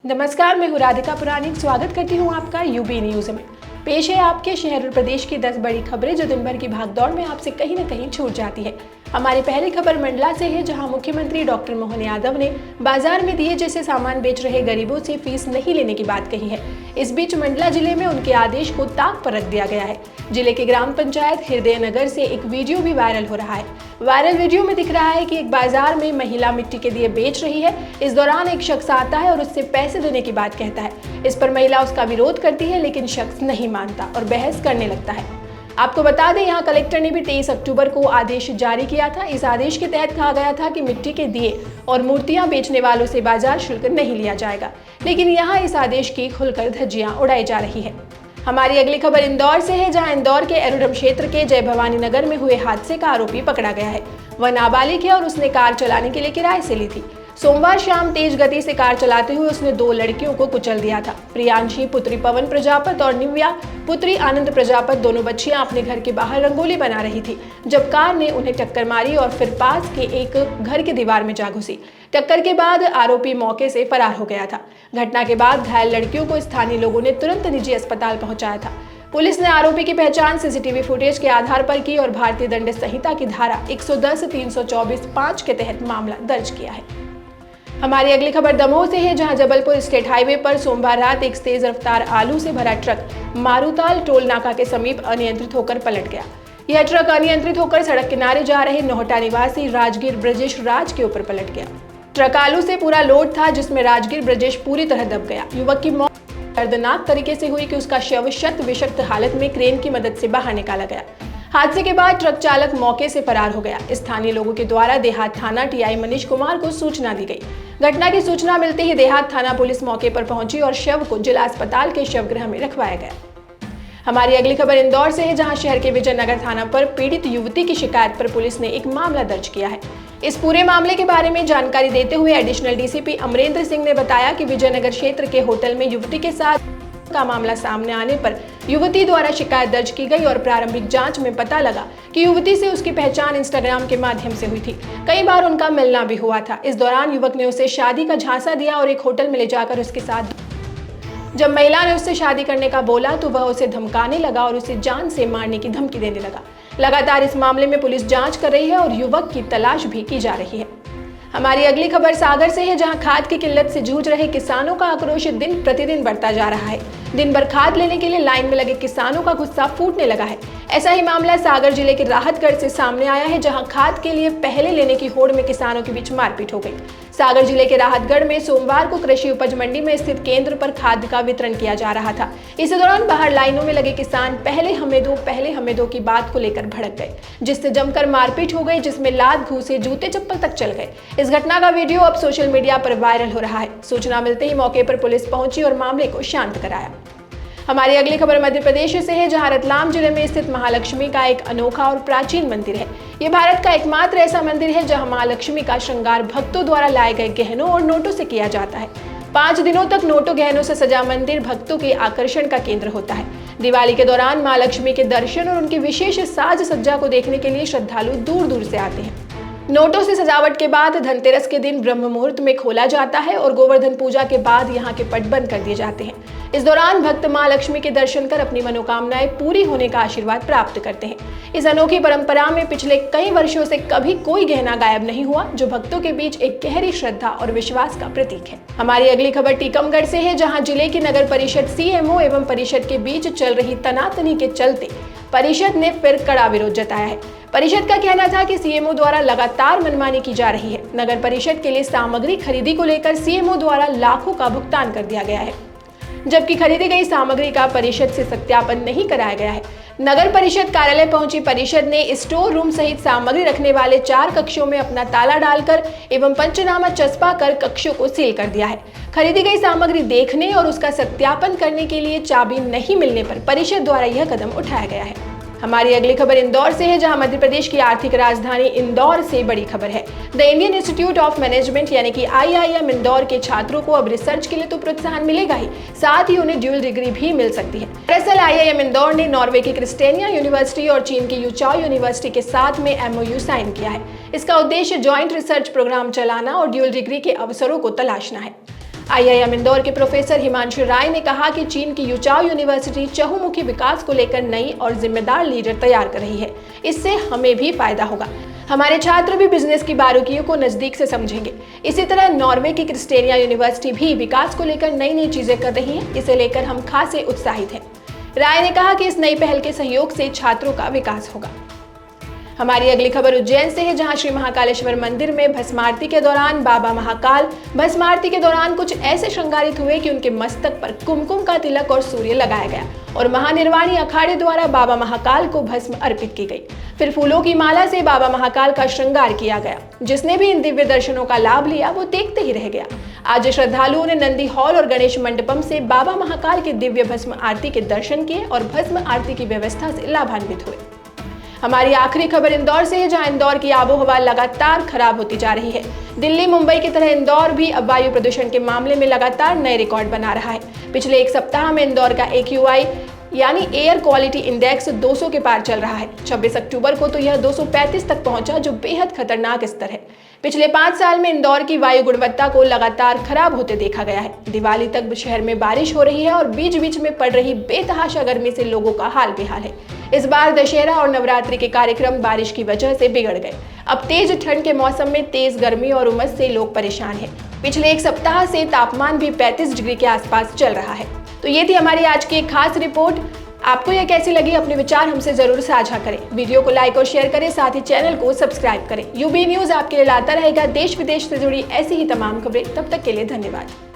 नमस्कार, मैं हूँ राधिका पुराणिक। स्वागत करती हूँ आपका यूबी न्यूज में। पेश है आपके शहर और प्रदेश की 10 बड़ी खबरें जो दिन भर की भागदौड़ में आपसे कहीं न कहीं छूट जाती है। हमारी पहली खबर मंडला से है, जहां मुख्यमंत्री डॉक्टर मोहन यादव ने बाजार में दिए जैसे सामान बेच रहे गरीबों से फीस नहीं लेने की बात कही है। इस बीच मंडला जिले में उनके आदेश को ताक पर रख दिया गया है। जिले के ग्राम पंचायत हृदय नगर से एक वीडियो भी वायरल हो रहा है। वायरल वीडियो में दिख रहा है कि एक बाजार में महिला मिट्टी के दिए बेच रही है। इस दौरान एक शख्स आता है और उससे पैसे देने की बात कहता है। इस पर महिला उसका विरोध करती है, लेकिन शख्स नहीं मानता और बहस करने लगता है। आपको बता दें, यहाँ कलेक्टर ने भी 23 अक्टूबर को आदेश जारी किया था। इस आदेश के तहत कहा गया था कि मिट्टी के दिए और मूर्तियां बेचने वालों से बाजार शुल्क नहीं लिया जाएगा, लेकिन यहाँ इस आदेश की खुलकर धज्जियां उड़ाई जा रही है। हमारी अगली खबर इंदौर से है, जहां इंदौर के एरोड्रम क्षेत्र के जय भवानी नगर में हुए हादसे का आरोपी पकड़ा गया है। वह नाबालिग है और उसने कार चलाने के लिए किराए से ली थी। सोमवार शाम तेज गति से कार चलाते हुए उसने 2 लड़कियों को कुचल दिया था। प्रियांशी पुत्री पवन प्रजापत और निव्या पुत्री आनंद प्रजापत दोनों बच्चियां अपने घर के बाहर रंगोली बना रही थी, जब कार ने उन्हें टक्कर मारी और फिर पास के एक घर की दीवार में जा घुसी। टक्कर के बाद आरोपी मौके से फरार हो गया था। घटना के बाद घायल लड़कियों को स्थानीय लोगों ने तुरंत निजी अस्पताल पहुंचाया था। पुलिस ने आरोपी की पहचान सीसीटीवी फुटेज के आधार पर की और भारतीय दंड संहिता की धारा 110, 324, 5 के तहत मामला दर्ज किया है। हमारी अगली खबर दमोह से है, जहां जबलपुर स्टेट हाईवे पर सोमवार रात एक तेज रफ्तार आलू से भरा ट्रक मारूताल टोल नाका के समीप अनियंत्रित होकर पलट गया। यह ट्रक अनियंत्रित होकर सड़क किनारे जा रहे नोहटा निवासी राजगीर ब्रजेश राज के ऊपर पलट गया। ट्रक आलू से पूरा लोड था, जिसमें राजगीर ब्रजेश पूरी तरह दब गया। युवक की मौत दर्दनाक तरीके से हुई कि उसका शव शत विषक्त हालत में क्रेन की मदद से बाहर निकाला गया। हादसे के बाद ट्रक चालक मौके से फरार हो गया। स्थानीय लोगों के द्वारा देहात थाना टीआई मनीष कुमार को सूचना दी गई। घटना की सूचना मिलते ही देहात थाना पुलिस मौके पर पहुंची और शव को जिला अस्पताल के शवगृह में रखवाया गया। हमारी अगली खबर इंदौर से है, जहां शहर के विजयनगर थाना पर पीड़ित युवती की शिकायत पर पुलिस ने एक मामला दर्ज किया है। इस पूरे मामले के बारे में जानकारी देते हुए एडिशनल डीसीपी अमरेंद्र सिंह ने बताया कि विजयनगर क्षेत्र के होटल में युवती के साथ का मामला सामने आने पर युवती द्वारा शिकायत दर्ज की गई और प्रारंभिक जांच में पता लगा कि युवती से उसकी पहचान इंस्टाग्राम के माध्यम से हुई थी। कई बार उनका मिलना भी हुआ था। इस दौरान युवक ने उसे शादी का झांसा दिया और एक होटल में ले जाकर उसके साथ जब महिला ने उससे शादी करने का बोला तो वह उसे धमकाने लगा और उसे जान से मारने की धमकी देने लगा। लगातार इस मामले में पुलिस जांच कर रही है और युवक की तलाश भी की जा रही है। हमारी अगली खबर सागर से है, जहां खाद की किल्लत से जूझ रहे किसानों का आक्रोश दिन प्रतिदिन बढ़ता जा रहा है। दिन भर खाद लेने के लिए लाइन में लगे किसानों का गुस्सा फूटने लगा है। ऐसा ही मामला सागर जिले के राहतगढ़ से सामने आया है, जहां खाद के लिए पहले लेने की होड़ में किसानों के बीच मारपीट हो गई। सागर जिले के राहतगढ़ में सोमवार को कृषि उपज मंडी में स्थित केंद्र पर खाद का वितरण किया जा रहा था। इस दौरान बाहर लाइनों में लगे किसान पहले हमें दो की बात को लेकर भड़क गए, जिससे जमकर मारपीट हो गई, जिसमें लात घूंसे जूते चप्पल तक चल गए। इस घटना का वीडियो अब सोशल मीडिया पर वायरल हो रहा है। सूचना मिलते ही मौके पर पुलिस पहुंची और मामले को शांत कराया। हमारी अगली खबर मध्य प्रदेश से है, जहां रतलाम जिले में स्थित महालक्ष्मी का एक अनोखा और प्राचीन मंदिर है। ये भारत का एकमात्र ऐसा मंदिर है जहां मां लक्ष्मी का श्रृंगार भक्तों द्वारा लाए गए गहनों और नोटों से किया जाता है। 5 दिनों तक नोटों गहनों से सजा मंदिर भक्तों के आकर्षण का केंद्र होता है। दिवाली के दौरान मां लक्ष्मी के दर्शन और उनकी विशेष साज सज्जा को देखने के लिए श्रद्धालु दूर दूर से आते हैं। नोटों से सजावट के बाद धनतेरस के दिन ब्रह्म मुहूर्त में खोला जाता है और गोवर्धन पूजा के बाद यहाँ के पट बंद कर दिए जाते हैं। इस दौरान भक्त मां लक्ष्मी के दर्शन कर अपनी मनोकामनाएं पूरी होने का आशीर्वाद प्राप्त करते हैं। इस अनोखी परंपरा में पिछले कई वर्षों से कभी कोई गहना गायब नहीं हुआ, जो भक्तों के बीच एक गहरी श्रद्धा और विश्वास का प्रतीक है। हमारी अगली खबर टीकमगढ़ से है, जहाँ जिले की नगर परिषद सीएमओ एवं परिषद के बीच चल रही तनातनी के चलते परिषद ने फिर कड़ा विरोध जताया है। परिषद का कहना था कि सीएमओ द्वारा लगातार मनमानी की जा रही है। नगर परिषद के लिए सामग्री खरीदी को लेकर सीएमओ द्वारा लाखों का भुगतान कर दिया गया है, जबकि खरीदी गई सामग्री का परिषद से सत्यापन नहीं कराया गया है। नगर परिषद कार्यालय पहुंची परिषद ने स्टोर रूम सहित सामग्री रखने वाले 4 कक्षों में अपना ताला डालकर एवं पंचनामा चस्पा कर कक्षों को सील कर दिया है। खरीदी गई सामग्री देखने और उसका सत्यापन करने के लिए चाबी नहीं मिलने पर परिषद द्वारा यह कदम उठाया गया है। हमारी अगली खबर इंदौर से है, जहां मध्य प्रदेश की आर्थिक राजधानी इंदौर से बड़ी खबर है। The Indian institute of management यानी कि IIM इंदौर के छात्रों को अब रिसर्च के लिए तो प्रोत्साहन मिलेगा ही, साथ ही उन्हें ड्यूल डिग्री भी मिल सकती है। दरअसल IIM इंदौर ने नॉर्वे की क्रिस्टेनिया यूनिवर्सिटी और चीन की यूचाओ यूनिवर्सिटी के साथ में MOU साइन किया है। इसका उद्देश्य ज्वाइंट रिसर्च प्रोग्राम चलाना और ड्यूल डिग्री के अवसरों को तलाशना है। IIM इंदौर के प्रोफेसर हिमांशु राय ने कहा कि चीन की यूचाओ यूनिवर्सिटी चहुमुखी विकास को लेकर नई और जिम्मेदार लीडर तैयार कर रही है। इससे हमें भी फायदा होगा। हमारे छात्र भी बिजनेस की बारीकियों को नजदीक से समझेंगे। इसी तरह नॉर्वे की क्रिस्टेनिया यूनिवर्सिटी भी विकास को लेकर नई नई चीजें कर रही है। इसे लेकर हम खासे उत्साहित हैं। राय ने कहा कि इस नई पहल के सहयोग से छात्रों का विकास होगा। हमारी अगली खबर उज्जैन से है, जहां श्री महाकालेश्वर मंदिर में भस्म आरती के दौरान बाबा महाकाल भस्म आरती के दौरान कुछ ऐसे श्रृंगारित हुए कि उनके मस्तक पर कुमकुम का तिलक और सूर्य लगाया गया और महानिर्वाणी अखाड़े द्वारा बाबा महाकाल को भस्म अर्पित की गई। फिर फूलों की माला से बाबा महाकाल का श्रृंगार किया गया। जिसने भी इन दिव्य दर्शनों का लाभ लिया वो देखते ही रह गया। आज श्रद्धालुओं ने नंदी हॉल और गणेश मंडपम से बाबा महाकाल के दिव्य भस्म आरती के दर्शन किए और भस्म आरती की व्यवस्था से लाभान्वित हुए। हमारी आखिरी खबर इंदौर से है, जहां इंदौर की आबोहवा लगातार खराब होती जा रही है। दिल्ली मुंबई की तरह इंदौर भी अब वायु प्रदूषण के मामले में लगातार नए रिकॉर्ड बना रहा है। पिछले एक सप्ताह में इंदौर का AQI यानी एयर क्वालिटी इंडेक्स 200 के पार चल रहा है। 26 अक्टूबर को तो यह 235 तक पहुंचा, जो बेहद खतरनाक स्तर है। पिछले 5 साल में इंदौर की वायु गुणवत्ता को लगातार खराब होते देखा गया है। दिवाली तक शहर में बारिश हो रही है और बीच बीच में पड़ रही बेतहाशा गर्मी से लोगों का हाल बेहाल है। इस बार दशहरा और नवरात्रि के कार्यक्रम बारिश की वजह से बिगड़ गए। अब तेज ठंड के मौसम में तेज गर्मी और उमस से लोग परेशान हैं। पिछले एक सप्ताह से तापमान भी 35 डिग्री के आसपास चल रहा है। तो ये थी हमारी आज की एक खास रिपोर्ट। आपको यह कैसी लगी, अपने विचार हमसे जरूर साझा करें। वीडियो को लाइक और शेयर करें, साथ ही चैनल को सब्सक्राइब करें। UB न्यूज़ आपके लिए लाता रहेगा देश विदेश से जुड़ी ऐसी ही तमाम खबरें। तब तक के लिए धन्यवाद।